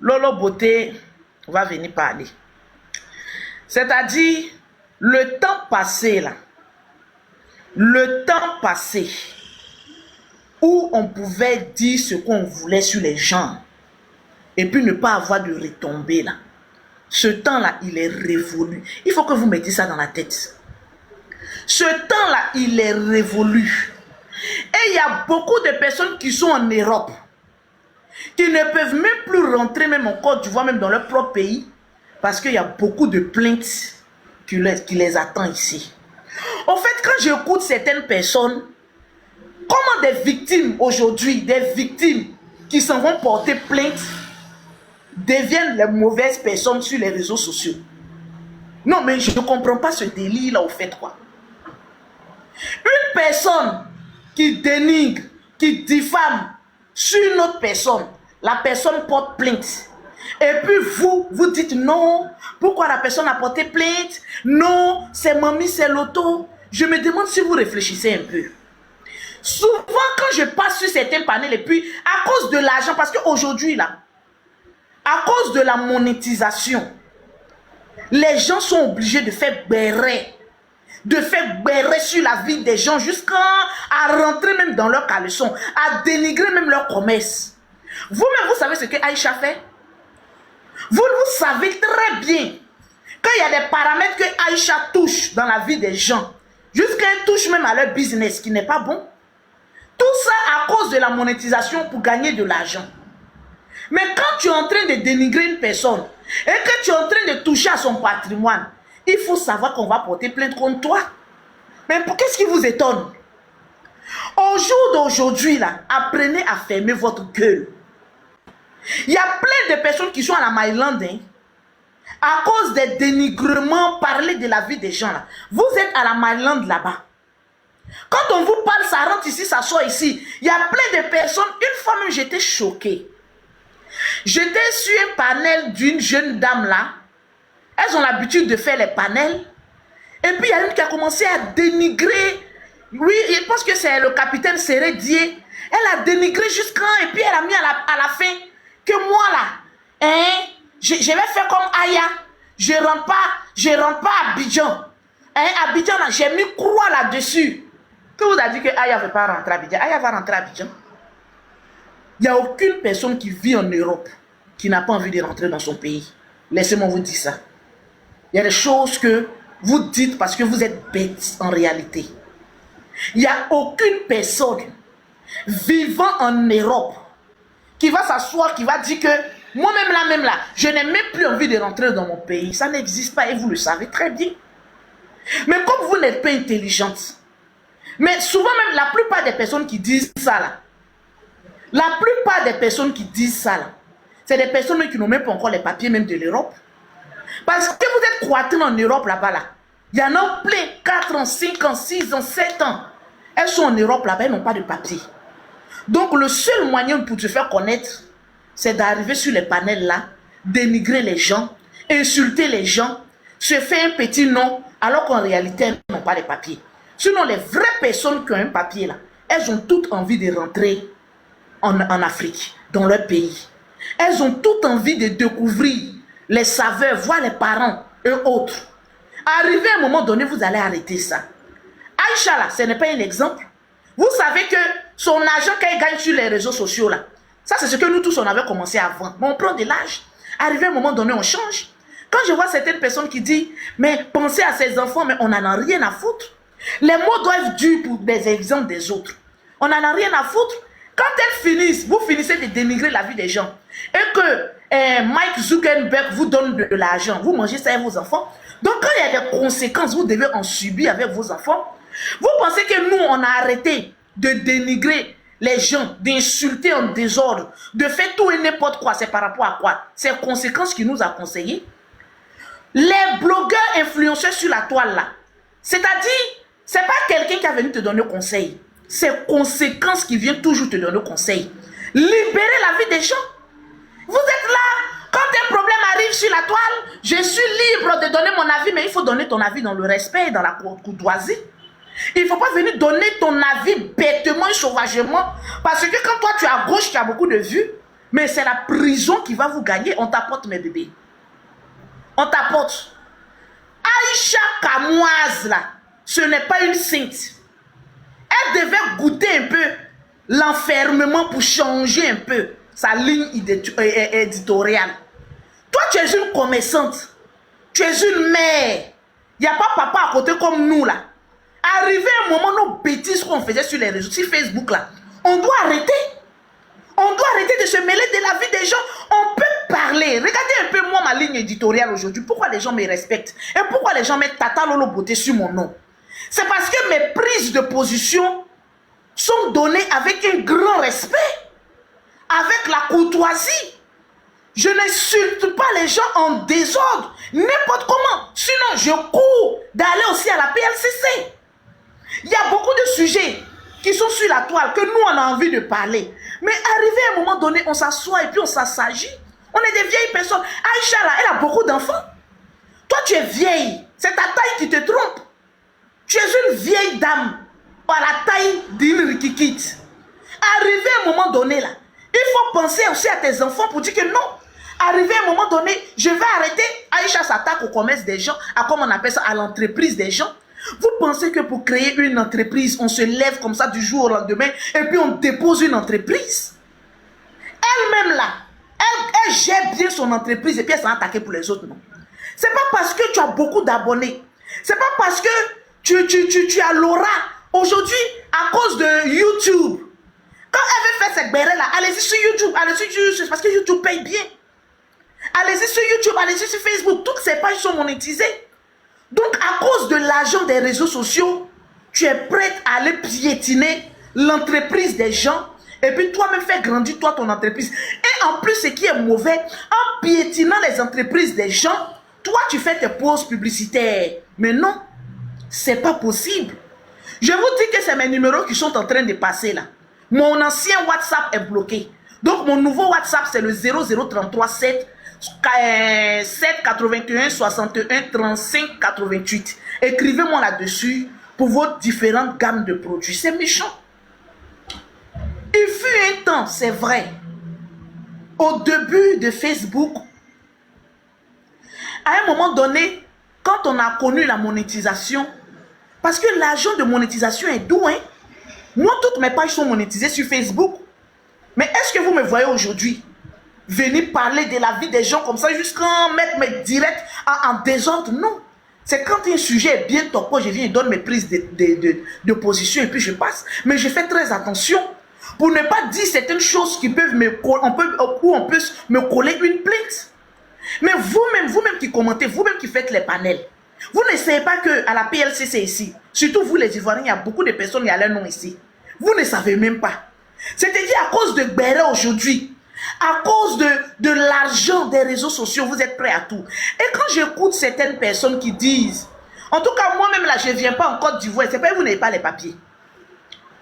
Lolo Beauté va venir parler. C'est-à-dire, le temps passé là, le temps passé où on pouvait dire ce qu'on voulait sur les gens et puis ne pas avoir de retombées là, ce temps-là, il est révolu. Il faut que vous mettiez ça dans la tête. Ce temps-là, il est révolu. Et il y a beaucoup de personnes qui sont en Europe, qui ne peuvent même plus rentrer même en Côte d'Ivoire, même dans leur propre pays, parce qu'il y a beaucoup de plaintes qui les attendent ici. En fait, quand j'écoute certaines personnes, comment des victimes aujourd'hui, des victimes qui s'en vont porter plainte, deviennent les mauvaises personnes sur les réseaux sociaux. Non, mais je ne comprends pas ce délire-là, au fait, quoi. Une personne qui dénigre, qui diffame sur une autre personne, la personne porte plainte. Et puis vous dites non, pourquoi la personne a porté plainte? Non, c'est mamie, c'est l'auto. Je me demande si vous réfléchissez un peu. Souvent, quand je passe sur certains panels, et puis à cause de l'argent, parce qu'aujourd'hui, là, à cause de la monétisation, les gens sont obligés de faire béret sur la vie des gens jusqu'à rentrer même dans leur caleçon, à dénigrer même leur commerce. Vous-même, vous savez ce que Aïcha fait? Vous savez très bien qu'il y a des paramètres que Aïcha touche dans la vie des gens, jusqu'à elle touche même à leur business qui n'est pas bon. Tout ça à cause de la monétisation pour gagner de l'argent. Mais quand tu es en train de dénigrer une personne et que tu es en train de toucher à son patrimoine, il faut savoir qu'on va porter plainte contre toi. Mais qu'est-ce qui vous étonne? Au jour d'aujourd'hui, là, apprenez à fermer votre gueule. Il y a plein de personnes qui sont à la Maryland, hein, à cause des dénigrements, parler de la vie des gens. Là. Vous êtes à la Maryland là-bas. Quand on vous parle, ça rentre ici, ça sort ici. Il y a plein de personnes. Une fois même, j'étais choquée. J'étais sur un panel d'une jeune dame là. Elles ont l'habitude de faire les panels. Et puis il y a une qui a commencé à dénigrer. Oui, je pense que c'est le capitaine Sérédier. Elle a dénigré jusqu'à... Et puis elle a mis à la fin que moi là, hein, je vais faire comme Aya. Je rentre pas à Abidjan. Hein, Abidjan là, j'ai mis croix là-dessus. Que vous avez dit que Aya ne veut pas rentrer à Abidjan? Aya va rentrer à Abidjan. Il n'y a aucune personne qui vit en Europe qui n'a pas envie de rentrer dans son pays. Laissez-moi vous dire ça. Il y a des choses que vous dites parce que vous êtes bêtes en réalité. Il n'y a aucune personne vivant en Europe qui va s'asseoir, qui va dire que moi-même là, je n'ai même plus envie de rentrer dans mon pays. Ça n'existe pas et vous le savez très bien. Mais comme vous n'êtes pas intelligente, mais souvent même la plupart des personnes qui disent ça là, la plupart des personnes qui disent ça là, c'est des personnes qui n'ont même pas encore les papiers même de l'Europe. Parce que vous êtes croîtant en Europe là-bas là. Il y en a plein, 4 ans, 5 ans, 6 ans, 7 ans. Elles sont en Europe là-bas, elles n'ont pas de papier. Donc le seul moyen pour te faire connaître, c'est d'arriver sur les panels là, dénigrer les gens, insulter les gens, se faire un petit nom, alors qu'en réalité, elles n'ont pas de papier. Sinon, les vraies personnes qui ont un papier là, elles ont toutes envie de rentrer en Afrique, dans leur pays. Elles ont toutes envie de découvrir les saveurs, voir les parents, eux autres. Arrivé à un moment donné, vous allez arrêter ça. Aïcha là, ce n'est pas un exemple. Vous savez que son argent qu'elle gagne sur les réseaux sociaux là, ça c'est ce que nous tous on avait commencé avant. Mais on prend de l'âge. Arrivé à un moment donné, on change. Quand je vois certaines personnes qui disent, mais pensez à ces enfants, mais on n'en a rien à foutre. Les mots doivent durer pour des exemples des autres. On n'en a rien à foutre. Quand elles finissent, vous finissez de dénigrer la vie des gens. Et que Mike Zuckerberg vous donne de l'argent, vous mangez ça avec vos enfants. Donc quand il y a des conséquences, vous devez en subir avec vos enfants. Vous pensez que nous, on a arrêté de dénigrer les gens, d'insulter en désordre, de faire tout et n'importe quoi. C'est par rapport à quoi? C'est les conséquences qu'il nous a conseillées. Les blogueurs influenceurs sur la toile là, c'est-à-dire, c'est pas quelqu'un qui a venu te donner conseil. C'est conséquences qui viennent toujours te donner conseil. Libérer la vie des gens. Vous êtes là, quand un problème arrive sur la toile, je suis libre de donner mon avis, mais il faut donner ton avis dans le respect et dans la courtoisie. Il ne faut pas venir donner ton avis bêtement et sauvagement, parce que quand toi tu es à gauche, tu as beaucoup de vues, Mais c'est la prison qui va vous gagner. On t'apporte, mes bébés. On t'apporte. Aïcha Kamoise, là, ce n'est pas une sainte. Elle devait goûter un peu l'enfermement pour changer un peu sa ligne éditoriale. Toi, tu es une commerçante. Tu es une mère. Il n'y a pas papa à côté comme nous, là. Arrivé un moment, nos bêtises qu'on faisait sur les réseaux, sur Facebook, là, on doit arrêter. On doit arrêter de se mêler de la vie des gens. On peut parler. Regardez un peu moi ma ligne éditoriale aujourd'hui. Pourquoi les gens me respectent? Et pourquoi les gens mettent Tata Lolo Beauté sur mon nom? C'est parce que mes prises de position sont données avec un grand respect. Avec la courtoisie. Je n'insulte pas les gens en désordre. N'importe comment. Sinon, je cours d'aller aussi à la PLCC. Il y a beaucoup de sujets qui sont sur la toile, que nous, on a envie de parler. Mais arrivé à un moment donné, on s'assoit et puis on s'assagit. On est des vieilles personnes. Aïcha, là, elle a beaucoup d'enfants. Toi, tu es vieille. C'est ta taille qui te trompe. Tu es une vieille dame à la taille d'une rikikite. Arrivé à un moment donné, là, il faut penser aussi à tes enfants pour dire que non. Arrivé à un moment donné, je vais arrêter. Aïcha s'attaque au commerce des gens, à comme on appelle ça, à l'entreprise des gens. Vous pensez que pour créer une entreprise, on se lève comme ça du jour au lendemain et puis on dépose une entreprise? Elle-même là, elle gère bien son entreprise et puis elle s'en attaque pour les autres, non? C'est pas parce que tu as beaucoup d'abonnés. C'est pas parce que tu as l'aura. Aujourd'hui, à cause de YouTube, quand elle veut faire cette béret là, allez-y sur YouTube, allez-y sur YouTube, parce que YouTube paye bien. Allez-y sur YouTube, allez-y sur Facebook, toutes ces pages sont monétisées. Donc, à cause de l'argent des réseaux sociaux, tu es prête à aller piétiner l'entreprise des gens et puis toi-même faire grandir toi ton entreprise. Et en plus, ce qui est mauvais, en piétinant les entreprises des gens, toi, tu fais tes pauses publicitaires. Mais non, c'est pas possible. Je vous dis que c'est mes numéros qui sont en train de passer là. Mon ancien WhatsApp est bloqué. Donc, mon nouveau WhatsApp, c'est le 0033 7 81 61 35 88. Écrivez-moi là-dessus pour vos différentes gammes de produits. C'est méchant. Il fut un temps, c'est vrai, au début de Facebook, à un moment donné, quand on a connu la monétisation, parce que l'argent de monétisation est doux, hein? Moi, toutes mes pages sont monétisées sur Facebook. Mais est-ce que vous me voyez aujourd'hui venir parler de la vie des gens comme ça, jusqu'à mettre mes directs en désordre? Non. C'est quand un sujet est bien topo, je viens et donne mes prises de position et puis je passe. Mais je fais très attention pour ne pas dire certaines choses qui peuvent me coller, où on peut me coller une plainte. Mais vous-même qui commentez, vous-même qui faites les panels, vous ne savez pas qu'à la PLCC ici, surtout vous les Ivoiriens, il y a beaucoup de personnes qui ont leur nom ici. Vous ne savez même pas. C'est-à-dire à cause de Béret aujourd'hui, à cause de l'argent des réseaux sociaux, vous êtes prêts à tout. Et quand j'écoute certaines personnes qui disent, en tout cas moi-même là, je ne viens pas en Côte d'Ivoire, c'est pas que vous n'avez pas les papiers.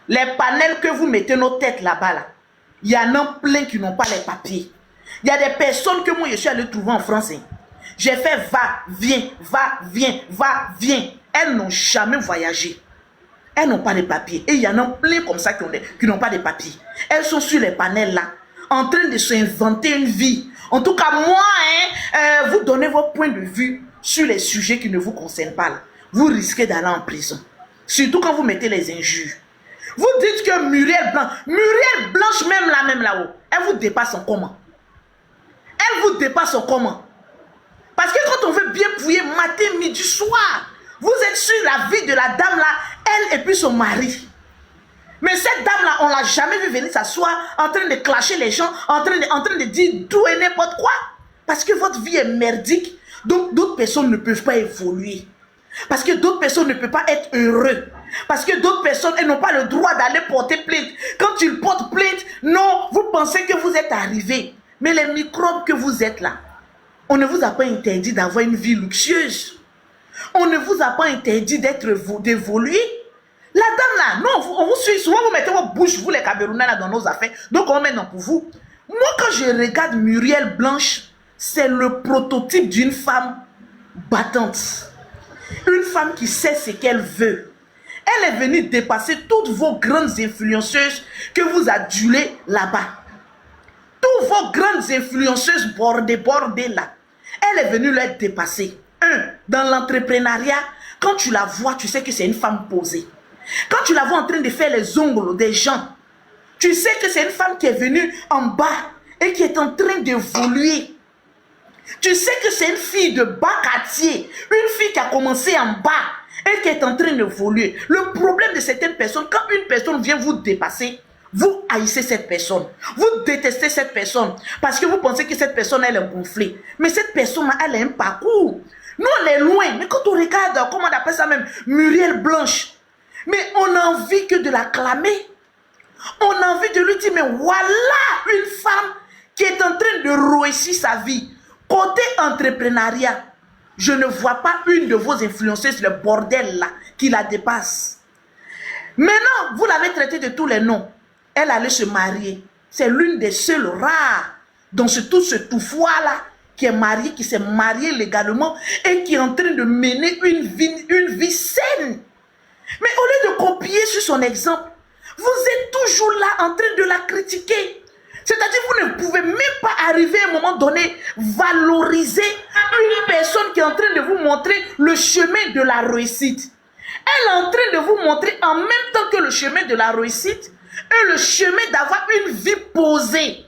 Les panels que vous mettez nos têtes là-bas, là, il y en a plein qui n'ont pas les papiers. Il y a des personnes que moi je suis allé trouver en France. Hein. J'ai fait va, viens. Elles n'ont jamais voyagé. Elles n'ont pas de papiers. Et il y en a plein comme ça qui n'ont pas de papiers. Elles sont sur les panels là, en train de s'inventer une vie. En tout cas, moi, vous donnez vos points de vue sur les sujets qui ne vous concernent pas là. Vous risquez d'aller en prison. Surtout quand vous mettez les injures. Vous dites que Muriel Blanche même là-haut, elle vous dépasse en comment? Elle vous dépasse en comment? Parce que quand on veut bien fouiller matin, midi, soir, vous êtes sur la vie de la dame là, elle et puis son mari. Mais cette dame là, on l'a jamais vu venir s'asseoir en train de clasher les gens, en train de dire tout et n'importe quoi. Parce que votre vie est merdique. Donc d'autres personnes ne peuvent pas évoluer. Parce que d'autres personnes ne peuvent pas être heureux. Parce que d'autres personnes, elles n'ont pas le droit d'aller porter plainte. Quand tu portes plainte, non, vous pensez que vous êtes arrivé. Mais les microbes que vous êtes là, on ne vous a pas interdit d'avoir une vie luxueuse. On ne vous a pas interdit d'évoluer. La dame là, non, on vous suit, souvent vous mettez vos bouches, vous les Camerounais là dans nos affaires. Donc on met non pour vous. Moi quand je regarde Muriel Blanche, c'est le prototype d'une femme battante. Une femme qui sait ce qu'elle veut. Elle est venue dépasser toutes vos grandes influenceuses que vous adulez là-bas. Tous vos grandes influenceuses bordées là, elle est venue leur dépasser. Dans l'entrepreneuriat, quand tu la vois, tu sais que c'est une femme posée. Quand tu la vois en train de faire les ongles des gens, tu sais que c'est une femme qui est venue en bas et qui est en train d'évoluer. Tu sais que c'est une fille de bas quartier, une fille qui a commencé en bas et qui est en train d'évoluer. Le problème de certaines personnes, quand une personne vient vous dépasser, vous haïssez cette personne, vous détestez cette personne parce que vous pensez que cette personne elle est gonflée. Mais cette personne elle a un parcours. Nous on est loin, mais quand on regarde, comment on appelle ça même, Muriel Blanche, mais on a envie que de l'acclamer. On a envie de lui dire, mais voilà une femme qui est en train de réussir sa vie. Côté entrepreneuriat, je ne vois pas une de vos influenceuses, le bordel là, qui la dépasse. Maintenant, vous l'avez traitée de tous les noms. Elle allait se marier. C'est l'une des seules rares dans tout ce touffoir là qui est mariée, qui s'est mariée légalement et qui est en train de mener une vie saine. Mais au lieu de copier sur son exemple, vous êtes toujours là en train de la critiquer. C'est-à-dire vous ne pouvez même pas arriver à un moment donné, valoriser une personne qui est en train de vous montrer le chemin de la réussite. Elle est en train de vous montrer en même temps que le chemin de la réussite et le chemin d'avoir une vie posée.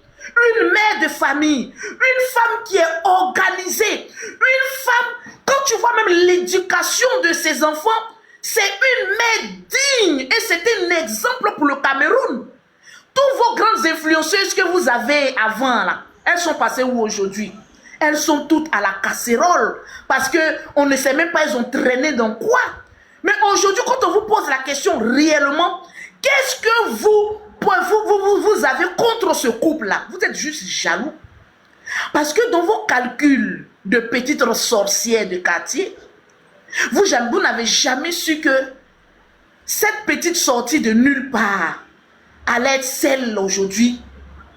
Une mère de famille, une femme qui est organisée, une femme, quand tu vois même l'éducation de ses enfants, c'est une mère digne et c'est un exemple pour le Cameroun. Toutes vos grandes influenceuses que vous avez avant, là, elles sont passées où aujourd'hui? Elles sont toutes à la casserole parce qu'on ne sait même pas, elles ont traîné dans quoi. Mais aujourd'hui, quand on vous pose la question réellement, qu'est-ce que vous avez contre ce couple-là? Vous êtes juste jaloux. Parce que dans vos calculs de petites sorcières de quartier, vous n'avez jamais su que cette petite sortie de nulle part allait être celle aujourd'hui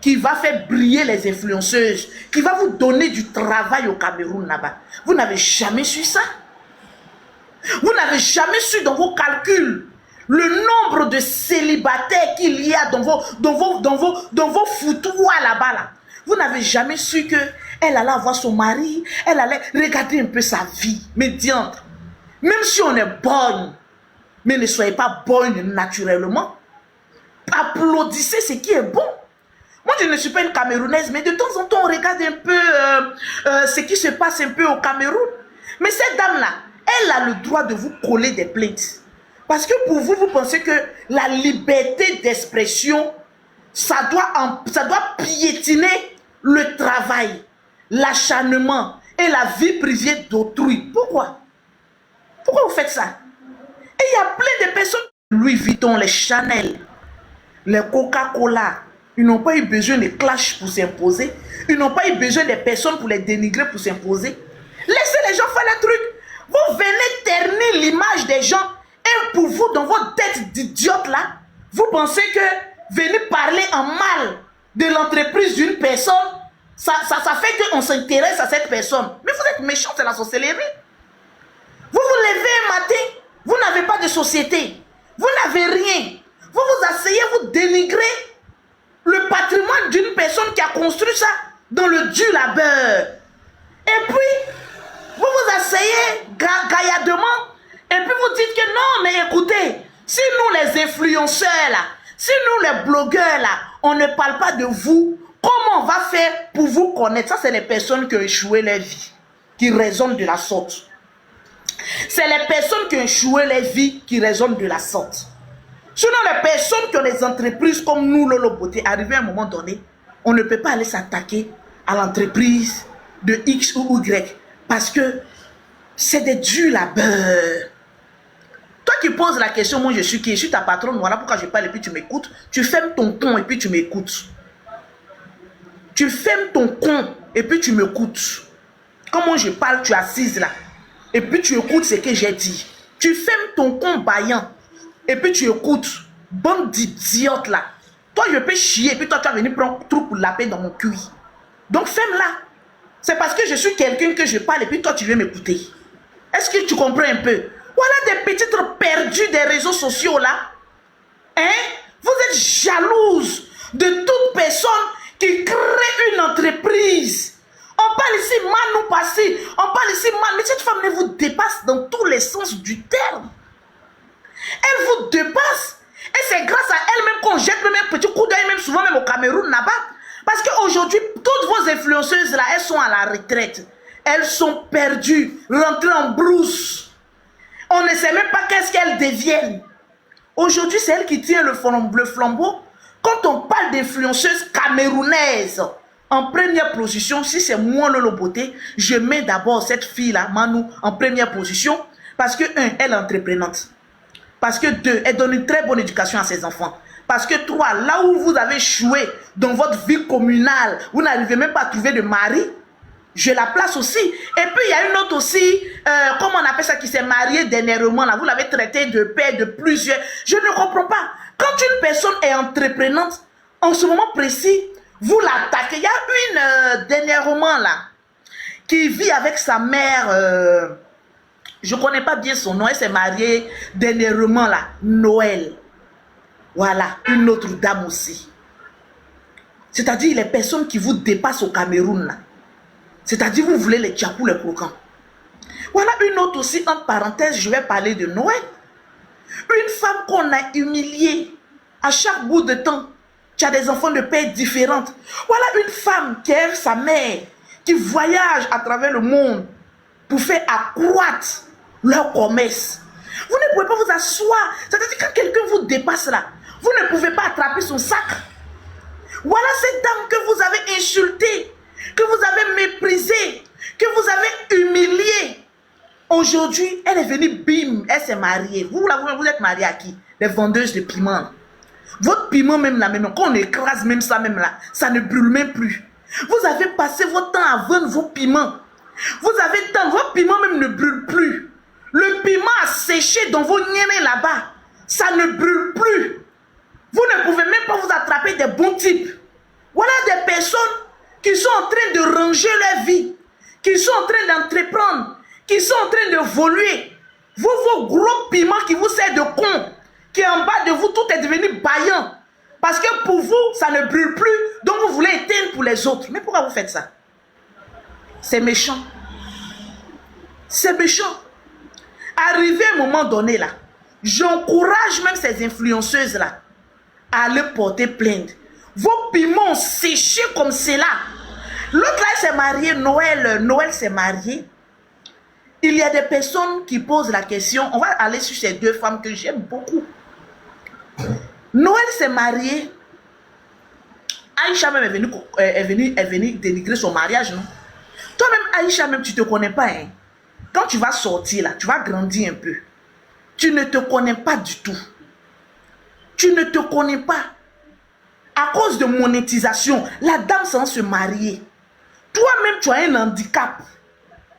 qui va faire briller les influenceuses, qui va vous donner du travail au Cameroun là-bas. Vous n'avez jamais su ça. Vous n'avez jamais su dans vos calculs le nombre de célibataires qu'il y a dans vos foutoirs là-bas. Là. Vous n'avez jamais su que elle allait avoir son mari, elle allait regarder un peu sa vie, médiante. Même si on est bonne, mais ne soyez pas bonne naturellement. Applaudissez ce qui est bon. Moi, je ne suis pas une Camerounaise, mais de temps en temps, on regarde un peu ce qui se passe un peu au Cameroun. Mais cette dame-là, elle a le droit de vous coller des plaintes. Parce que pour vous, vous pensez que la liberté d'expression, ça doit piétiner le travail, l'acharnement et la vie privée d'autrui. Pourquoi? Pourquoi vous faites ça? Et il y a plein de personnes, Louis Vuitton, les Chanel, les Coca-Cola, ils n'ont pas eu besoin de clash pour s'imposer. Ils n'ont pas eu besoin de personnes pour les dénigrer, pour s'imposer. Laissez les gens faire les trucs. Vous venez ternir l'image des gens. Et pour vous, dans votre tête d'idiote là, vous pensez que venir parler en mal de l'entreprise d'une personne, ça fait qu'on s'intéresse à cette personne. Mais vous êtes méchant, c'est la sorcellerie. Vous vous levez un matin, vous n'avez pas de société. Vous n'avez rien. Vous vous asseyez, vous dénigrez le patrimoine d'une personne qui a construit ça dans le dur labeur. Et puis, vous vous asseyez gaillardement et puis vous dites que non, mais écoutez, si nous les influenceurs là, si nous les blogueurs là, on ne parle pas de vous, comment on va faire pour vous connaître? Ça, c'est les personnes qui ont échoué leur vie, qui raisonnent de la sorte. C'est les personnes qui ont échoué leur vie qui raisonnent de la sorte. Sinon, les personnes qui ont des entreprises comme nous, Lolo Beauté, arrivé à un moment donné, on ne peut pas aller s'attaquer à l'entreprise de X ou Y parce que c'est des durs labeurs. Toi qui poses la question, moi je suis qui? Je suis ta patronne, voilà pourquoi je parle et puis tu m'écoutes. Tu fermes ton con et puis tu m'écoutes. Tu fermes ton con et puis tu m'écoutes. Quand moi je parle, tu es assise là. Et puis tu écoutes ce que j'ai dit. Tu fermes ton con baillant. Et puis tu écoutes. Bande d'idiotes là. Toi je peux chier et puis toi tu vas venir prendre un trou pour la paix dans mon cul. Donc ferme-la. C'est parce que je suis quelqu'un que je parle et puis toi tu veux m'écouter. Est-ce que tu comprends un peu? Voilà des petites perdues des réseaux sociaux là. Hein? Vous êtes jalouse de toute personne qui crée une entreprise. On parle ici Manou Passé, on parle ici Manou, mais cette femme elle vous dépasse dans tous les sens du terme. Elle vous dépasse. Et c'est grâce à elle-même qu'on jette même un petit coup d'œil, même souvent même au Cameroun là-bas. Parce qu'aujourd'hui, toutes vos influenceuses là, elles sont à la retraite. Elles sont perdues, rentrées en brousse. On ne sait même pas qu'est-ce qu'elles deviennent. Aujourd'hui, c'est elle qui tient le flambeau. Quand on parle d'influenceuses camerounaises, en première position, si c'est moi Lolo Beauté, je mets d'abord cette fille-là, Manou, en première position. Parce que, un, elle est entreprenante. Parce que, deux, elle donne une très bonne éducation à ses enfants. Parce que, trois, là où vous avez échoué dans votre vie communale, vous n'arrivez même pas à trouver de mari, je la place aussi. Et puis, il y a une autre aussi, comment on appelle ça, qui s'est mariée dernièrement, là, vous l'avez traité de père de plusieurs. Je ne comprends pas. Quand une personne est entreprenante, en ce moment précis, vous l'attaquez. Il y a une dernièrement, là, qui vit avec sa mère, je ne connais pas bien son nom, elle s'est mariée dernièrement, là, Noël. Voilà, une autre dame aussi. C'est-à-dire les personnes qui vous dépassent au Cameroun, là. C'est-à-dire vous voulez les tchapous, les croquants. Voilà une autre aussi, entre parenthèses, je vais parler de Noël. Une femme qu'on a humiliée à chaque bout de temps. Tu as des enfants de pères différentes. Voilà une femme qui aime sa mère, qui voyage à travers le monde pour faire accroître leur commerce. Vous ne pouvez pas vous asseoir. C'est-à-dire quand quelqu'un vous dépasse là, vous ne pouvez pas attraper son sac. Voilà cette dame que vous avez insultée, que vous avez méprisée, que vous avez humiliée. Aujourd'hui, elle est venue, bim, elle s'est mariée. Vous êtes mariée à qui? Les vendeuses de piment. Votre piment même là, même, quand on écrase même ça même là, ça ne brûle même plus. Vous avez passé votre temps à vendre vos piments. Vous avez temps, vos piments même ne brûlent plus. Le piment a séché dans vos niennes là-bas. Ça ne brûle plus. Vous ne pouvez même pas vous attraper des bons types. Voilà des personnes qui sont en train de ranger leur vie, qui sont en train d'entreprendre, qui sont en train d'évoluer. Vous, vos gros piments qui vous servent de con, qui est en bas de vous, tout est devenu baillant. Parce que pour vous, ça ne brûle plus, donc vous voulez éteindre pour les autres. Mais pourquoi vous faites ça? C'est méchant. C'est méchant. Arrivé à un moment donné là, j'encourage même ces influenceuses là à aller porter plainte. Vos piments ont séché comme cela. L'autre là s'est marié, Noël s'est marié. Il y a des personnes qui posent la question, on va aller sur ces deux femmes que j'aime beaucoup. Noël s'est marié. Aïcha même est venue dénigrer son mariage, non? Toi-même, Aïcha, même, tu ne te connais pas, hein? Quand tu vas sortir là, tu vas grandir un peu. Tu ne te connais pas du tout. Tu ne te connais pas. À cause de monétisation, la dame sans se marier. Toi-même, tu as un handicap.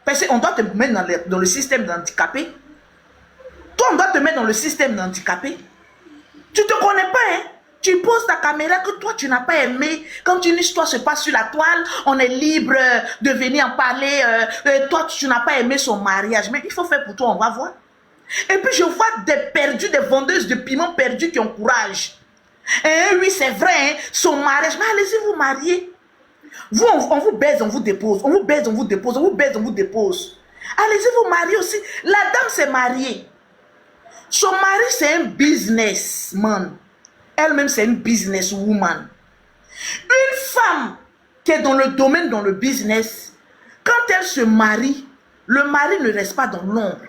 Parce qu'on doit te mettre dans le système d'handicapé. Toi, on doit te mettre dans le système d'handicapé. Tu ne te connais pas, hein? Tu poses ta caméra que toi, tu n'as pas aimé. Quand une histoire se passe sur la toile, on est libre de venir en parler. Toi, tu n'as pas aimé son mariage. Mais il faut faire pour toi, on va voir. Et puis, je vois des perdus, des vendeuses de piments perdus qui ont courage. Et oui, c'est vrai, hein, son mariage. Mais allez-y vous marier. Vous, on vous baise, on vous dépose. On vous baise, on vous dépose. On vous baise, on vous dépose. Allez-y vous marier aussi. La dame s'est mariée. Son mari, c'est un businessman. Elle-même, c'est une businesswoman. Une femme qui est dans le domaine, dans le business, quand elle se marie, le mari ne reste pas dans l'ombre.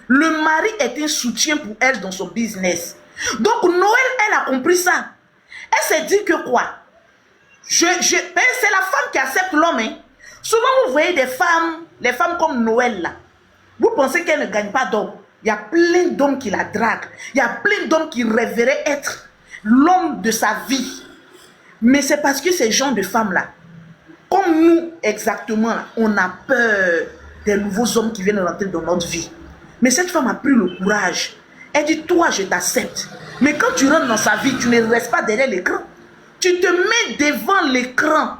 Le mari est un soutien pour elle dans son business. Donc, Noël, elle a compris ça. Elle s'est dit que quoi? C'est la femme qui accepte l'homme. Hein. Souvent, vous voyez des femmes, les femmes comme Noël, là. Vous pensez qu'elle ne gagne pas d'hommes. Il y a plein d'hommes qui la draguent. Il y a plein d'hommes qui rêveraient être l'homme de sa vie. Mais c'est parce que ces gens de femmes-là, comme nous exactement, là, on a peur des nouveaux hommes qui viennent rentrer dans notre vie. Mais cette femme a pris le courage. Elle dit, toi, je t'accepte. Mais quand tu rentres dans sa vie, tu ne restes pas derrière l'écran. Tu te mets devant l'écran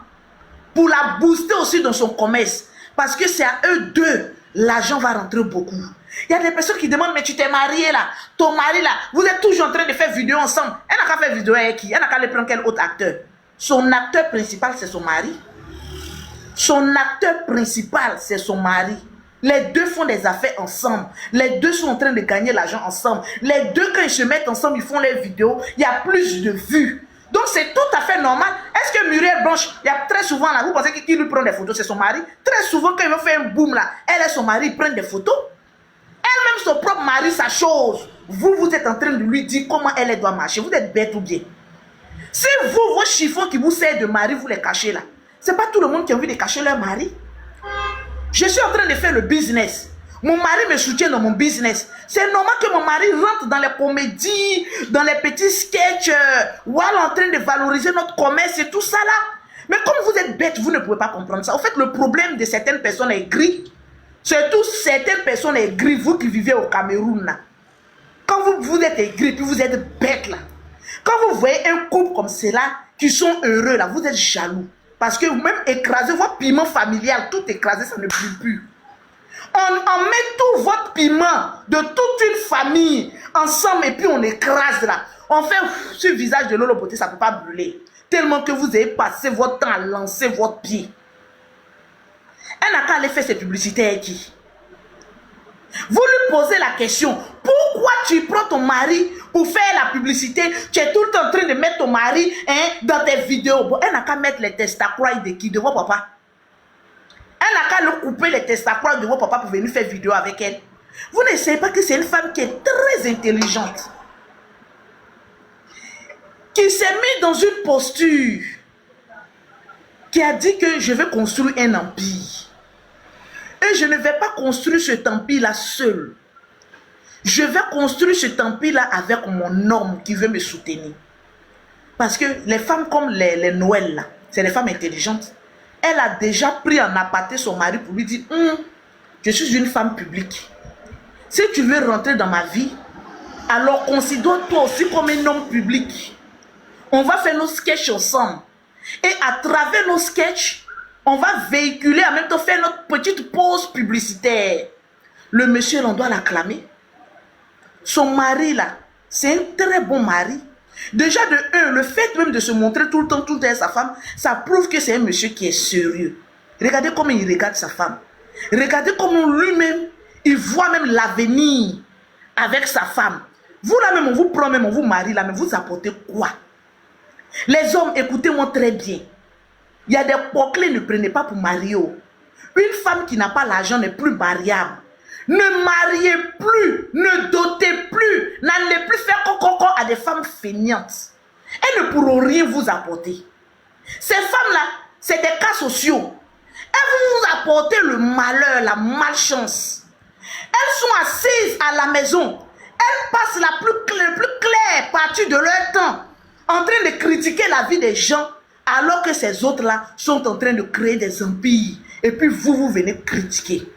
pour la booster aussi dans son commerce. Parce que c'est à eux deux, l'argent va rentrer beaucoup. Il y a des personnes qui demandent, mais tu t'es marié là, ton mari là, vous êtes toujours en train de faire vidéo ensemble. Elle n'a qu'à faire vidéo avec qui? Elle n'a qu'à aller prendre quel autre acteur? Son acteur principal, c'est son mari. Son acteur principal, c'est son mari. Les deux font des affaires ensemble. Les deux sont en train de gagner l'argent ensemble. Les deux, quand ils se mettent ensemble, ils font les vidéos. Il y a plus de vues. Donc, c'est tout à fait normal. Est-ce que Muriel Blanche, il y a très souvent là, vous pensez qui lui prend des photos, c'est son mari? Très souvent, quand il veut faire un boom là, elle et son mari prennent des photos. Elle-même, son propre mari, sa chose. Vous êtes en train de lui dire comment elle doit marcher. Vous êtes bête ou bien? Si vous, vos chiffons qui vous servent de mari, vous les cachez là. C'est pas tout le monde qui a envie de cacher leur mari. Je suis en train de faire le business. Mon mari me soutient dans mon business. C'est normal que mon mari rentre dans les comédies, dans les petits sketchs, voilà, en train de valoriser notre commerce et tout ça là. Mais comme vous êtes bête, vous ne pouvez pas comprendre ça. En fait, le problème de certaines personnes est gris. Surtout certaines personnes aigries, vous qui vivez au Cameroun là. Quand vous êtes aigris, puis vous êtes bête là. Quand vous voyez un couple comme cela, qui sont heureux là, vous êtes jaloux. Parce que vous-même écrasez votre piment familial, tout écrasé, ça ne brûle plus. On met tout votre piment de toute une famille ensemble et puis on écrase là. On fait ce visage de Lolo Beauté, ça ne peut pas brûler. Tellement que vous avez passé votre temps à lancer votre pied. Elle n'a qu'à aller faire ses publicités avec qui? Vous lui posez la question, pourquoi tu prends ton mari pour faire la publicité? Tu es tout le temps en train de mettre ton mari dans tes vidéos. Bon, elle n'a qu'à mettre les testacroix de qui? De vos papas. Elle n'a qu'à le couper les testacroix de vos papas pour venir faire vidéo avec elle. Vous ne savez pas que c'est une femme qui est très intelligente. Qui s'est mise dans une posture. Qui a dit que je vais construire un empire. Et je ne vais pas construire cet empire-là seul. Je vais construire cet empire-là avec mon homme qui veut me soutenir. Parce que les femmes comme les Noël, là, c'est des femmes intelligentes. Elle a déjà pris en aparté son mari pour lui dire, je suis une femme publique. Si tu veux rentrer dans ma vie, alors considère-toi aussi comme un homme public. On va faire nos sketchs ensemble. Et à travers nos sketchs, on va véhiculer, en même temps faire notre petite pause publicitaire. Le monsieur, on doit l'acclamer. Son mari là, c'est un très bon mari. Déjà de un, le fait même de se montrer tout le temps à sa femme, ça prouve que c'est un monsieur qui est sérieux. Regardez comment il regarde sa femme. Regardez comment lui-même, il voit même l'avenir avec sa femme. Vous là même, on vous prend même, on vous marie là, mais vous apportez quoi? Les hommes, écoutez-moi très bien. Il y a des poclés, ne prenez pas pour marier. Une femme qui n'a pas l'argent n'est plus mariable. Ne mariez plus, ne dotez plus, n'allez plus faire coco à des femmes feignantes. Elles ne pourront rien vous apporter. Ces femmes-là, c'est des cas sociaux. Elles vont vous apporter le malheur, la malchance. Elles sont assises à la maison. Elles passent la plus claire partie de leur temps en train de critiquer la vie des gens, alors que ces autres-là sont en train de créer des empires. Et puis vous venez critiquer.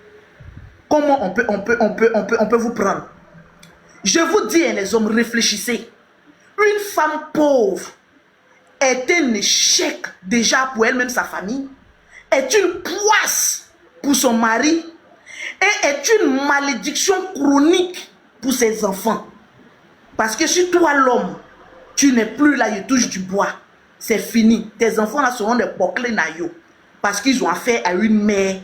Comment on peut vous prendre? Je vous dis, les hommes, réfléchissez. Une femme pauvre est un échec déjà pour elle-même, sa famille, est une poisse pour son mari et est une malédiction chronique pour ses enfants. Parce que si toi, l'homme, tu n'es plus là, il touche du bois, c'est fini. Tes enfants là seront des bouclés naïos parce qu'ils ont affaire à une mère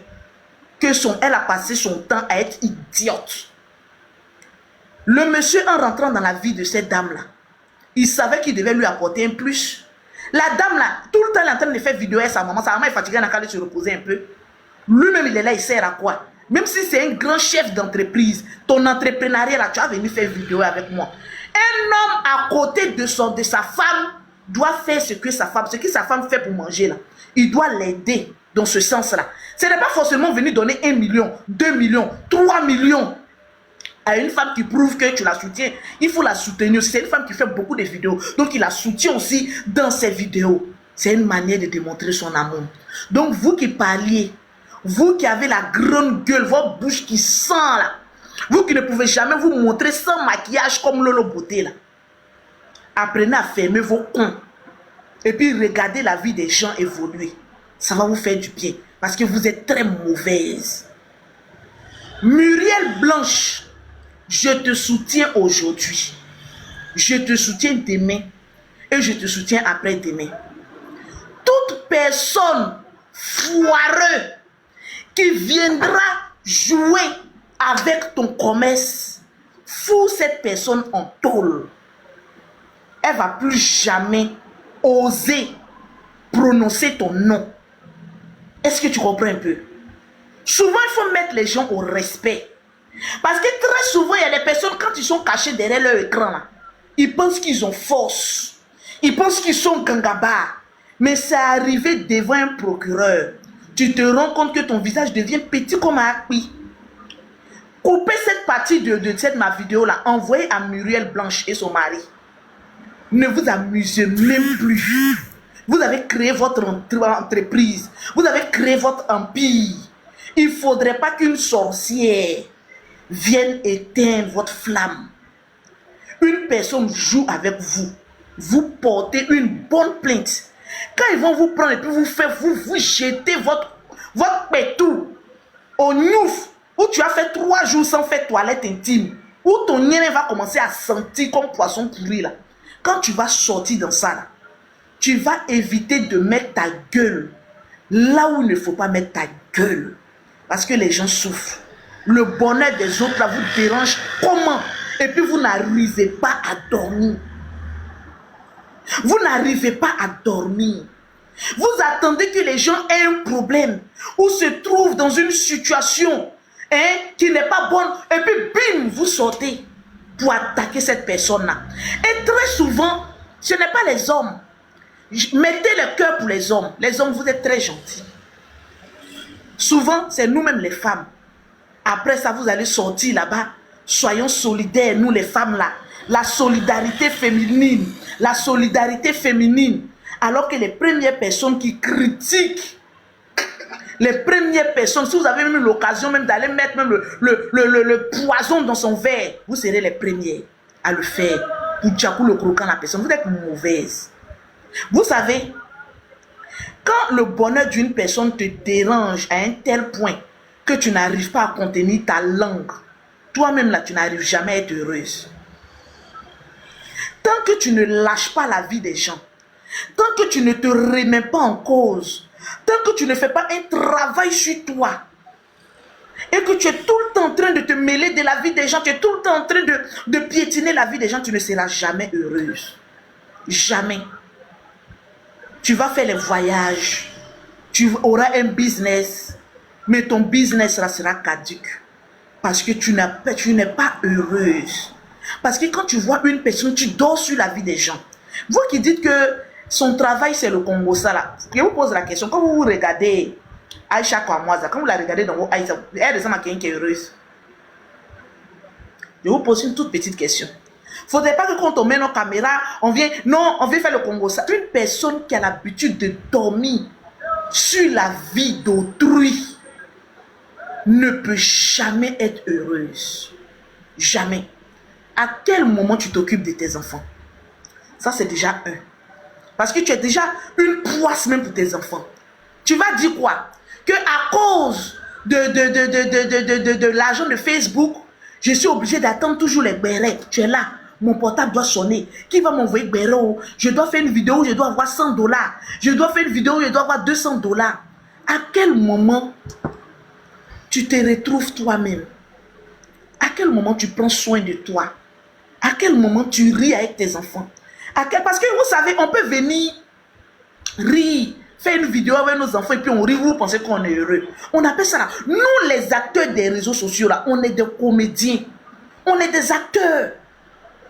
elle a passé son temps à être idiote. Le monsieur, en rentrant dans la vie de cette dame-là, il savait qu'il devait lui apporter un plus. La dame-là, tout le temps, elle est en train de faire vidéo avec sa maman. Sa maman est fatiguée, elle a qu'à se reposer un peu. Lui-même, il est là, il sert à quoi? Même si c'est un grand chef d'entreprise, ton entrepreneuriat là, tu vas venir faire vidéo avec moi. Un homme à côté de sa femme doit faire ce que sa femme fait pour manger là. Il doit l'aider dans ce sens-là. Ce n'est pas forcément venir donner 1 million, 2 millions, 3 millions à une femme qui prouve que tu la soutiens. Il faut la soutenir aussi. C'est une femme qui fait beaucoup de vidéos. Donc, il la soutient aussi dans ses vidéos. C'est une manière de démontrer son amour. Donc, vous qui parliez, vous qui avez la grande gueule, votre bouche qui sent là, vous qui ne pouvez jamais vous montrer sans maquillage comme Lolo Beauté là, apprenez à fermer vos cons. Et puis, regardez la vie des gens évoluer. Ça va vous faire du bien. Parce que vous êtes très mauvaise. Muriel Blanche, je te soutiens aujourd'hui. Je te soutiens demain. Et je te soutiens après-demain. toute personne foireuse qui viendra jouer avec ton commerce, fous cette personne en tôle. Elle ne va plus jamais oser prononcer ton nom. Est-ce que tu comprends un peu? Souvent, il faut mettre les gens au respect. Parce que très souvent, il y a des personnes, quand ils sont cachés derrière leur écran, là, ils pensent qu'ils ont force. Ils pensent qu'ils sont gangaba. Mais c'est arrivé devant un procureur. Tu te rends compte que ton visage devient petit comme un acquis. Coupez cette partie de ma vidéo-là. Envoyez à Muriel Blanche et son mari. Ne vous amusez même plus. Vous avez créé votre entreprise. Vous avez créé votre empire. Il ne faudrait pas qu'une sorcière vienne éteindre votre flamme. Une personne joue avec vous. Vous portez une bonne plainte. Quand ils vont vous prendre et puis vous jetez votre pétou au Niouf, où tu as fait 3 jours sans faire toilette intime, où ton nez va commencer à sentir comme poisson pourri là. Quand tu vas sortir dans ça là, tu vas éviter de mettre ta gueule là où il ne faut pas mettre ta gueule. Parce que les gens souffrent. Le bonheur des autres là vous dérange comment? Et puis vous n'arrivez pas à dormir. Vous n'arrivez pas à dormir. Vous attendez que les gens aient un problème ou se trouvent dans une situation qui n'est pas bonne. Et puis bim, vous sortez pour attaquer cette personne-là. Et très souvent, ce n'est pas les hommes. Mettez le cœur pour les hommes. Les hommes, vous êtes très gentils. Souvent, c'est nous-mêmes les femmes. Après ça, vous allez sortir là-bas. Soyons solidaires, nous les femmes là. La solidarité féminine. La solidarité féminine. Alors que les premières personnes qui critiquent, les premières personnes, si vous avez même l'occasion même d'aller mettre même le poison dans son verre, vous serez les premiers à le faire. Pour tchakou le croquant la personne, vous êtes mauvaise. Vous savez, quand le bonheur d'une personne te dérange à un tel point que tu n'arrives pas à contenir ta langue, toi-même là, tu n'arrives jamais à être heureuse. Tant que tu ne lâches pas la vie des gens, tant que tu ne te remets pas en cause, tant que tu ne fais pas un travail sur toi, et que tu es tout le temps en train de te mêler de la vie des gens, tu es tout le temps en train de piétiner la vie des gens, tu ne seras jamais heureuse. Jamais. Tu vas faire les voyages, tu auras un business, mais ton business là sera caduque. Parce que tu n'es pas heureuse. Parce que quand tu vois une personne, tu dors sur la vie des gens. Vous qui dites que son travail c'est le Congo, ça là, je vous pose la question, quand vous regardez Aïcha Kwamoisa, quand vous la regardez dans vos Aïcha, elle ressemble à quelqu'un qui est heureuse. Je vous pose une toute petite question. Il ne faudrait pas que quand on met nos caméras, on vient faire le Congo, ça. Une personne qui a l'habitude de dormir sur la vie d'autrui ne peut jamais être heureuse. Jamais. À quel moment tu t'occupes de tes enfants? Ça, c'est déjà un. Parce que tu es déjà une poisse même pour tes enfants. Tu vas dire quoi? Que à cause de l'argent de Facebook, je suis obligé d'attendre toujours les bérets. Tu es là. Mon portable doit sonner. Qui va m'envoyer béret? Je dois faire une vidéo où je dois avoir $100. Je dois faire une vidéo où je dois avoir $200. À quel moment tu te retrouves toi-même? À quel moment tu prends soin de toi? À quel moment tu ris avec tes enfants? Parce que vous savez, on peut venir rire, faire une vidéo avec nos enfants et puis on rit, vous pensez qu'on est heureux. On appelle ça là. Nous, les acteurs des réseaux sociaux là, on est des comédiens. On est des acteurs.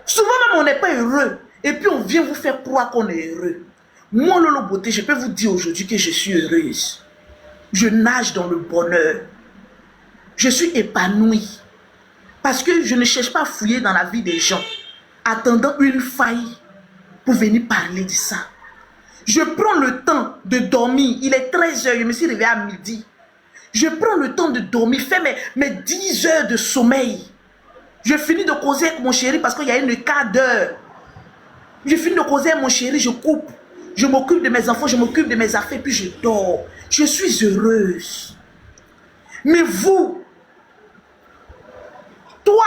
Souvent même, on n'est pas heureux. Et puis on vient vous faire croire qu'on est heureux. Moi, Lolo Beauté, je peux vous dire aujourd'hui que je suis heureuse. Je nage dans le bonheur. Je suis épanouie. Parce que je ne cherche pas à fouiller dans la vie des gens, attendant une faille pour venir parler de ça. Je prends le temps de dormir. Il est 13h, je me suis réveillée à midi. Je prends le temps de dormir, fais mes 10 heures de sommeil. Je finis de causer avec mon chéri parce qu'il y a une quart d'heure. Je finis de causer avec mon chéri, je coupe. Je m'occupe de mes enfants, je m'occupe de mes affaires, puis je dors. Je suis heureuse. Mais vous, toi,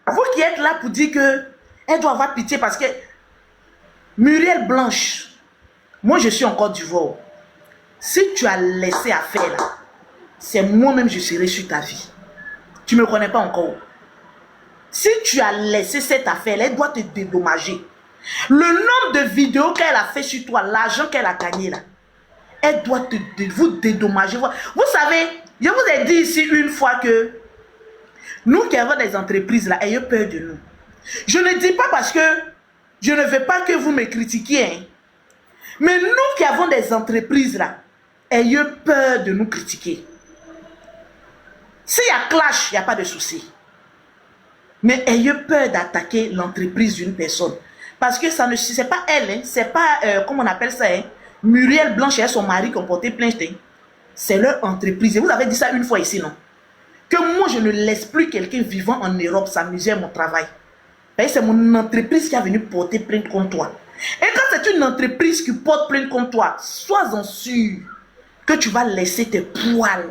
vous qui êtes là pour dire que elle doit avoir pitié parce que Muriel Blanche, Moi, je suis en Côte d'Ivoire. Si tu as laissé affaire là, c'est moi-même je serai sur ta vie. Tu ne me connais pas encore. Si tu as laissé cette affaire, elle doit te dédommager. Le nombre de vidéos qu'elle a fait sur toi, l'argent qu'elle a gagné là, elle doit vous dédommager. Vous savez, je vous ai dit ici une fois que nous qui avons des entreprises là, ayez peur de nous. Je ne dis pas parce que je ne veux pas que vous me critiquiez. Hein. Mais nous qui avons des entreprises là, ayez peur de nous critiquer. S'il y a clash, il n'y a pas de souci. Mais ayez peur d'attaquer l'entreprise d'une personne. Parce que ça ne c'est pas elle, hein, c'est pas, comment on appelle ça, hein, Muriel Blanche et son mari qui ont porté plainte. Hein. C'est leur entreprise. Et vous avez dit ça une fois ici, non? Que moi, je ne laisse plus quelqu'un vivant en Europe s'amuser à mon travail. C'est mon entreprise qui a venu porter plainte contre toi. Et quand c'est une entreprise qui porte plainte contre toi, sois-en sûr que tu vas laisser tes poils.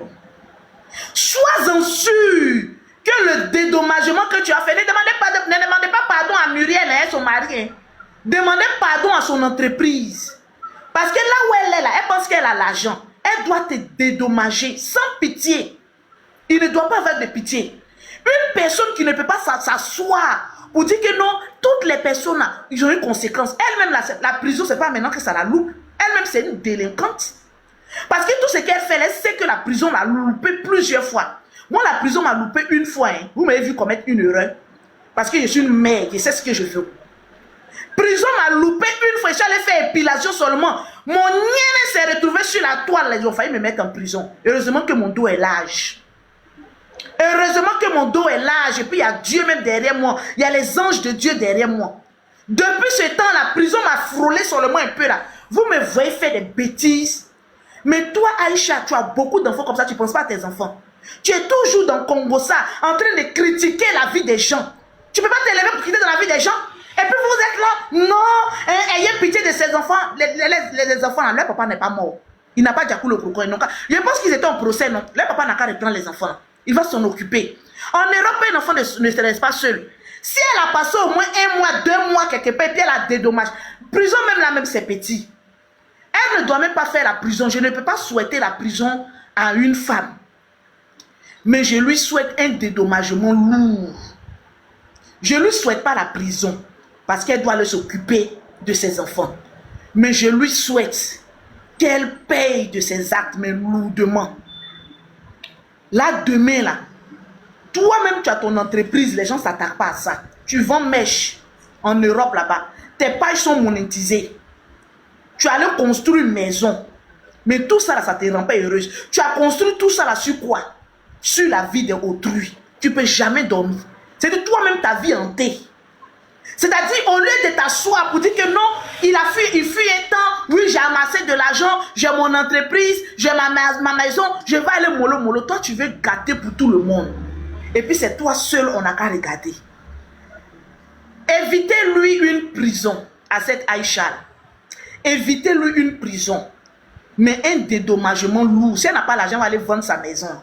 Sois-en sûr que le dédommagement que tu as fait, ne demandez pas pardon à Muriel et son mari. Hein. Demandez pardon à son entreprise. Parce que là où elle est là, elle pense qu'elle a l'argent. Elle doit te dédommager sans pitié. Il ne doit pas avoir de pitié. Une personne qui ne peut pas s'asseoir pour dire que non, toutes les personnes, là, ils ont une conséquence. Elle-même, la prison, c'est pas maintenant que ça la loupe. Elle-même, c'est une délinquante. Parce que tout ce qu'elle fait, elle sait que la prison l'a loupé plusieurs fois. Moi, la prison m'a loupé une fois. Hein. Vous m'avez vu commettre une erreur. Parce que je suis une mère, je sais ce que je veux. Prison m'a loupé une fois. J'allais faire épilation seulement. Mon nien s'est retrouvé sur la toile. Ils ont failli me mettre en prison. Heureusement que mon dos est large. Heureusement que mon dos est large. Et puis il y a Dieu même derrière moi. Il y a les anges de Dieu derrière moi. Depuis ce temps, la prison m'a frôlé seulement un peu là. Vous me voyez faire des bêtises. Mais toi, Aïcha, tu as beaucoup d'enfants comme ça. Tu ne penses pas à tes enfants. Tu es toujours dans Congossa en train de critiquer la vie des gens. Tu ne peux pas t'élever pour critiquer dans la vie des gens. Et puis vous êtes là, non, ayez pitié de ces enfants. Les enfants, leur papa n'est pas mort. Il n'a pas diacoulé le crocodile. Je pense qu'ils étaient en procès, non. Leur papa n'a qu'à reprendre les enfants. Il va s'en occuper. En Europe, un enfant ne se laisse pas seul. Si elle a passé au moins 1 mois, 2 mois quelque part, et puis elle a des dommages. Prison même là, même c'est petit. Elle ne doit même pas faire la prison. Je ne peux pas souhaiter la prison à une femme. Mais je lui souhaite un dédommagement lourd. Je ne lui souhaite pas la prison. Parce qu'elle doit s'occuper de ses enfants. Mais je lui souhaite qu'elle paye de ses actes, mais lourdement. Là, demain, là, toi-même, tu as ton entreprise, les gens ne s'attaquent pas à ça. Tu vends mèche en Europe là-bas. Tes pages sont monétisées. Tu allais construire une maison. Mais tout ça, là, ça ne te rend pas heureuse. Tu as construit tout ça là sur quoi? Sur la vie d'autrui. Tu ne peux jamais dormir. C'est de toi-même ta vie hantée. C'est-à-dire, au lieu de t'asseoir pour dire que non, il fut un temps, oui, j'ai amassé de l'argent, j'ai mon entreprise, j'ai ma maison, je vais aller mollo. Toi, tu veux gâter pour tout le monde. Et puis, c'est toi seul, on n'a qu'à regarder. Évitez-lui une prison à cette Aïcha. Évitez-lui une prison. Mais un dédommagement lourd. Si elle n'a pas l'argent, elle va aller vendre sa maison.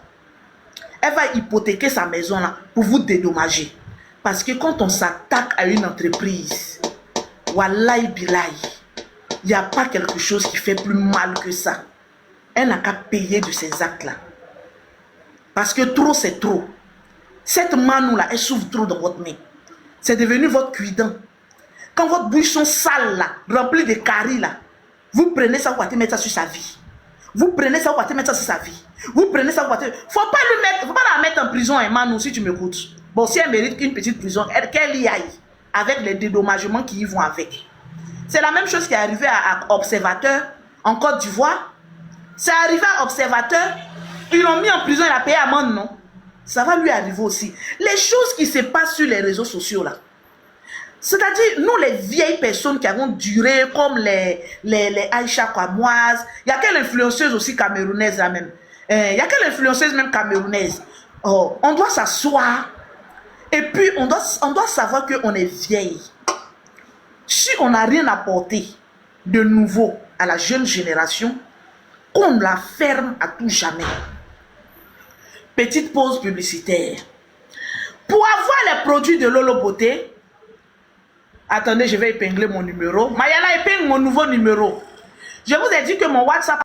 Elle va hypothéquer sa maison là pour vous dédommager. Parce que quand on s'attaque à une entreprise, wallahi billahi, il n'y a pas quelque chose qui fait plus mal que ça. Elle n'a qu'à payer de ces actes-là. Parce que trop, c'est trop. Cette manou-là, elle souffre trop dans votre main. C'est devenu votre cuidant. Quand votre bouchon sale, là, rempli de caries, là, vous prenez ça, vous allez mettre ça sur sa vie. Vous prenez ça, vous allez mettre ça sur sa vie. Vous prenez ça, vous allez... Faut pas la mettre en prison, hein, manou, si tu m'écoutes. Bon, si elle mérite qu'une petite prison, qu'elle y aille, avec les dédommagements qui y vont avec. C'est la même chose qui est arrivée à Observateur, en Côte d'Ivoire. C'est arrivé à Observateur, ils l'ont mis en prison, il a payé amende, non? Ça va lui arriver aussi. Les choses qui se passent sur les réseaux sociaux, là. C'est-à-dire, nous, les vieilles personnes qui avons duré, comme les Aïcha Kwamoise, il y a quelle influenceuse aussi camerounaise, là même. Il y a quelle influenceuse même camerounaise. Oh, on doit s'asseoir. Et puis, on doit savoir qu'on est vieille. Si on n'a rien apporté de nouveau à la jeune génération, qu'on la ferme à tout jamais. Petite pause publicitaire. Pour avoir les produits de Lolo Beauté, attendez, je vais épingler mon numéro. Mayala épingle mon nouveau numéro. Je vous ai dit que mon WhatsApp...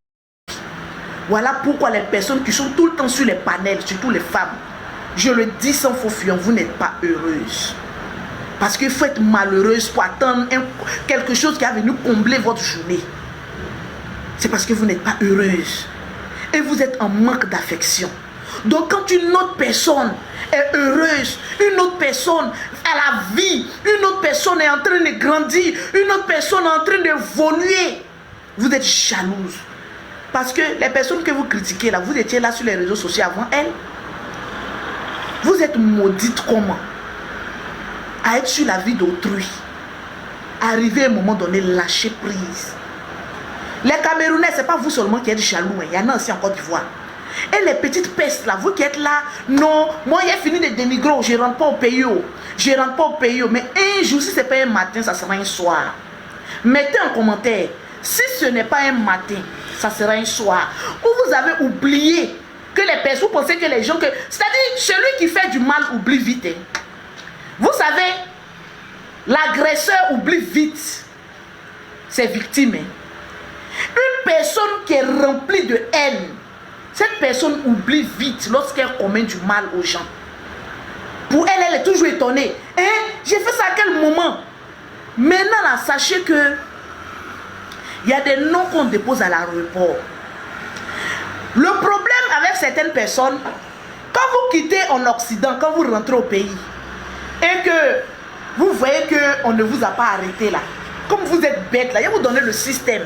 Voilà pourquoi les personnes qui sont tout le temps sur les panels, surtout les femmes, je le dis sans faux fuyant, vous n'êtes pas heureuse. Parce qu'il faut être malheureuse pour attendre quelque chose qui a venu combler votre journée. C'est parce que vous n'êtes pas heureuse. Et vous êtes en manque d'affection. Donc quand une autre personne est heureuse, une autre personne a la vie, une autre personne est en train de grandir, une autre personne est en train d'évoluer, vous êtes jalouse. Parce que les personnes que vous critiquez là, vous étiez là sur les réseaux sociaux avant elles. Vous êtes maudite comment? À être sur la vie d'autrui. Arriver à un moment donné, lâcher prise. Les Camerounais, ce n'est pas vous seulement qui êtes jaloux. Il y en a aussi en Côte d'Ivoire. Et les petites pestes là, vous qui êtes là, non, moi j'ai fini de dénigrer, je ne rentre pas au pays. Je ne rentre pas au pays. Mais un jour, si ce n'est pas un matin, ça sera un soir. Mettez en commentaire, si ce n'est pas un matin, ça sera un soir. Ou vous avez oublié que les personnes, vous pensez que les gens, c'est-à-dire celui qui fait du mal oublie vite. Hein. Vous savez, l'agresseur oublie vite ses victimes. Hein. Une personne qui est remplie de haine, cette personne oublie vite lorsqu'elle commet du mal aux gens. Pour elle, elle est toujours étonnée. Hein? J'ai fait ça à quel moment? Maintenant, là, sachez que il y a des noms qu'on dépose à l'aéroport. Le problème avec certaines personnes, quand vous quittez en Occident, quand vous rentrez au pays, et que vous voyez qu'on ne vous a pas arrêté là, comme vous êtes bête là, je vais vous donner le système.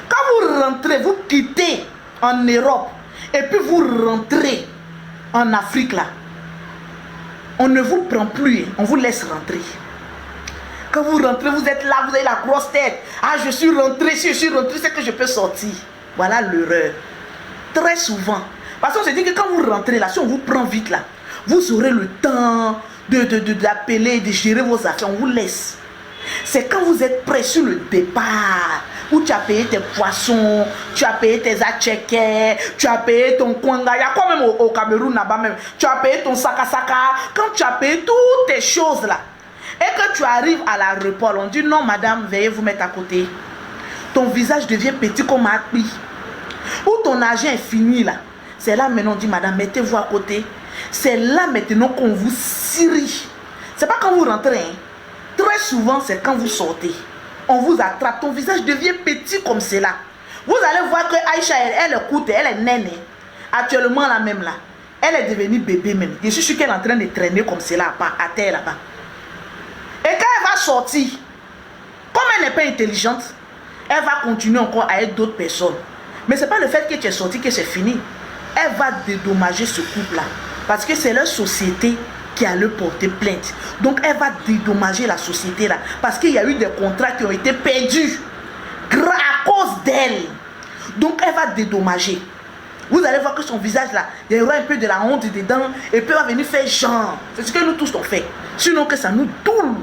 Quand vous rentrez, vous quittez en Europe, et puis vous rentrez en Afrique là, on ne vous prend plus, on vous laisse rentrer. Quand vous rentrez, vous êtes là, vous avez la grosse tête. Ah, je suis rentré, si je suis rentré, c'est que je peux sortir. Voilà l'erreur. Très souvent. Parce qu'on se dit que quand vous rentrez là, si on vous prend vite là, vous aurez le temps d'appeler, de gérer vos affaires. On vous laisse. C'est quand vous êtes prêt sur le départ, où tu as payé tes poissons, tu as payé tes atchekés, tu as payé ton kwanga. Il y a quoi même au Cameroun là-bas même. Tu as payé ton sakasaka. Quand tu as payé toutes tes choses là, et que tu arrives à l'aéroport, on dit non madame, veuillez vous mettre à côté. Ton visage devient petit comme un appui. Ou ton argent est fini là. C'est là maintenant on dit madame, mettez-vous à côté. C'est là maintenant qu'on vous cirie. C'est pas quand vous rentrez. Hein. Très souvent c'est quand vous sortez. On vous attrape. Ton visage devient petit comme cela. Vous allez voir que Aïcha, elle écoute, elle est naine. Actuellement là même là. Elle est devenue bébé même. Je suis sûr qu'elle est en train de traîner comme cela à terre là-bas. Et quand elle va sortir, comme elle n'est pas intelligente, elle va continuer encore à être d'autres personnes. Mais ce n'est pas le fait que tu es sorti que c'est fini. Elle va dédommager ce couple-là. Parce que c'est leur société qui a le porté plainte. Donc elle va dédommager la société-là. Parce qu'il y a eu des contrats qui ont été perdus à cause d'elle. Donc elle va dédommager. Vous allez voir que son visage là, il y aura un peu de la honte dedans. Et puis elle va venir faire genre. C'est ce que nous tous on fait. Sinon que ça nous tourne.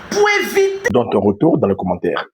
Pour éviter. Dans ton retour dans le commentaire.